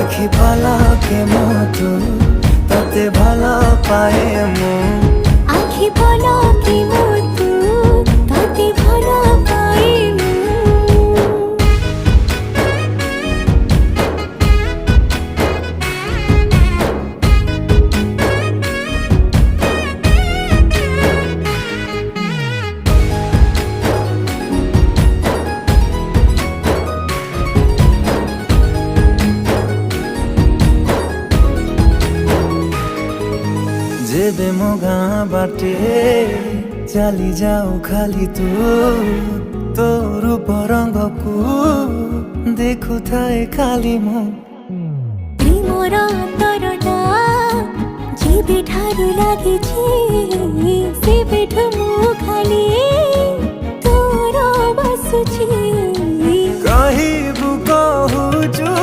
আখি পলকে মতো তাতে ভালো পায়ে মন। আখি পলকে মতো তাতে ভালো পায়ে जेबे मोगा बाटे चली जाओ खाली तू तो रूप रंग को देखु थाए खाली मु प्रेमर अंतरटा जेबे ठारू लागिछि सेबेठु मु खाली तोर बसुछि।